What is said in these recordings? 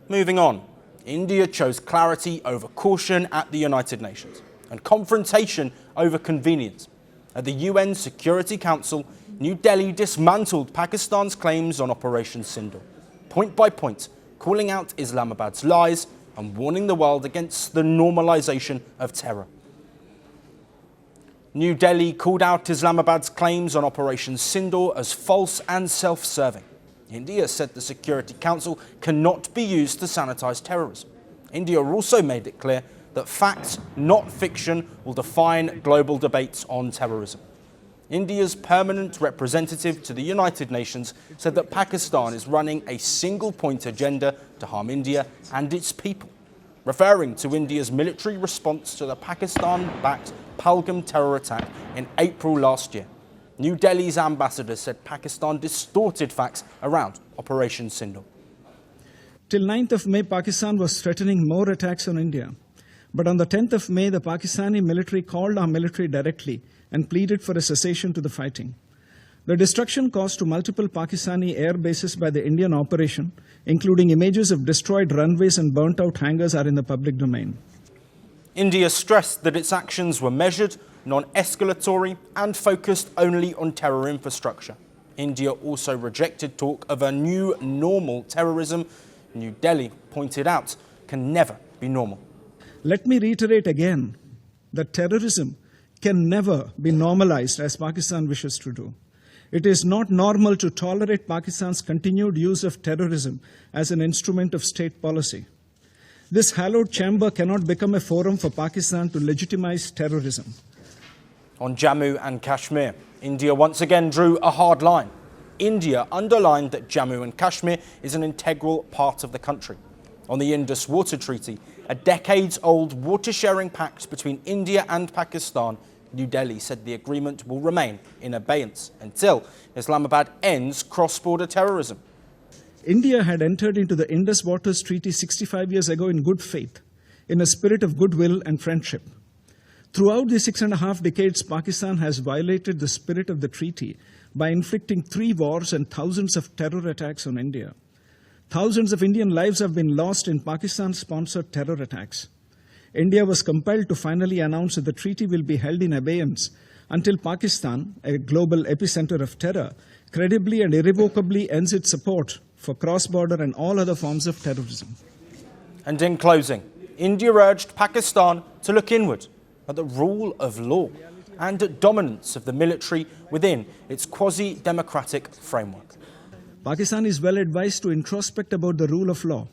Moving on, India chose clarity over caution at the United Nations and confrontation over convenience. At the UN Security Council, New Delhi dismantled Pakistan's claims on Operation Sindoor, point by point, calling out Islamabad's lies and warning the world against the normalisation of terror. New Delhi called out Islamabad's claims on Operation Sindoor as false and self-serving. India said the Security Council cannot be used to sanitise terrorism. India also made it clear that facts, not fiction, will define global debates on terrorism. India's permanent representative to the United Nations said that Pakistan is running a single-point agenda to harm India and its people, referring to India's military response to the Pakistan-backed Pahalgam terror attack in April last year. New Delhi's ambassador said Pakistan distorted facts around Operation Sindoor. Till 9th of May, Pakistan was threatening more attacks on India. But on the 10th of May, the Pakistani military called our military directly and pleaded for a cessation to the fighting. The destruction caused to multiple Pakistani air bases by the Indian operation, including images of destroyed runways and burnt-out hangars, are in the public domain. India stressed that its actions were measured, non-escalatory and focused only on terror infrastructure. India also rejected talk of a new normal terrorism New Delhi pointed out can never be normal. Let me reiterate again that terrorism can never be normalized as Pakistan wishes to do. It is not normal to tolerate Pakistan's continued use of terrorism as an instrument of state policy. This hallowed chamber cannot become a forum for Pakistan to legitimize terrorism. On Jammu and Kashmir, India once again drew a hard line. India underlined that Jammu and Kashmir is an integral part of the country. On the Indus Waters Treaty, a decades-old water-sharing pact between India and Pakistan, New Delhi said the agreement will remain in abeyance until Islamabad ends cross-border terrorism. India had entered into the Indus Waters Treaty 65 years ago in good faith, in a spirit of goodwill and friendship. Throughout the 6.5 decades, Pakistan has violated the spirit of the treaty by inflicting 3 wars and thousands of terror attacks on India. Thousands of Indian lives have been lost in Pakistan-sponsored terror attacks. India was compelled to finally announce that the treaty will be held in abeyance until Pakistan, a global epicenter of terror, credibly and irrevocably ends its support for cross-border and all other forms of terrorism. And in closing, India urged Pakistan to look inward at the rule of law and dominance of the military within its quasi-democratic framework. Pakistan is well advised to introspect about the rule of law.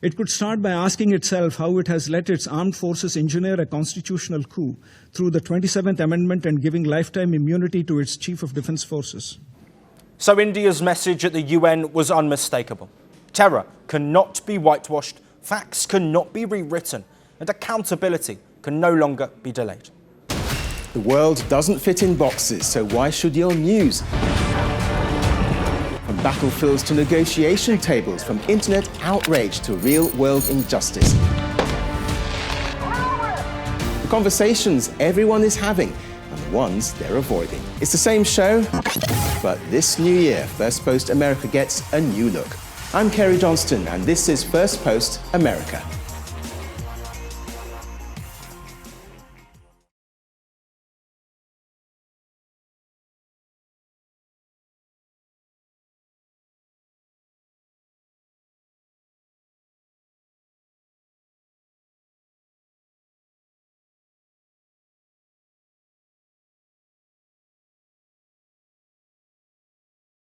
It could start by asking itself how it has let its armed forces engineer a constitutional coup through the 27th Amendment and giving lifetime immunity to its Chief of Defence Forces. So India's message at the UN was unmistakable. Terror cannot be whitewashed, facts cannot be rewritten, and accountability can no longer be delayed. The world doesn't fit in boxes, so why should your news? From battlefields to negotiation tables, from internet outrage to real-world injustice. The conversations everyone is having and the ones they're avoiding. It's the same show, but this new year, Firstpost America gets a new look. I'm Kerry Johnston, and this is Firstpost America.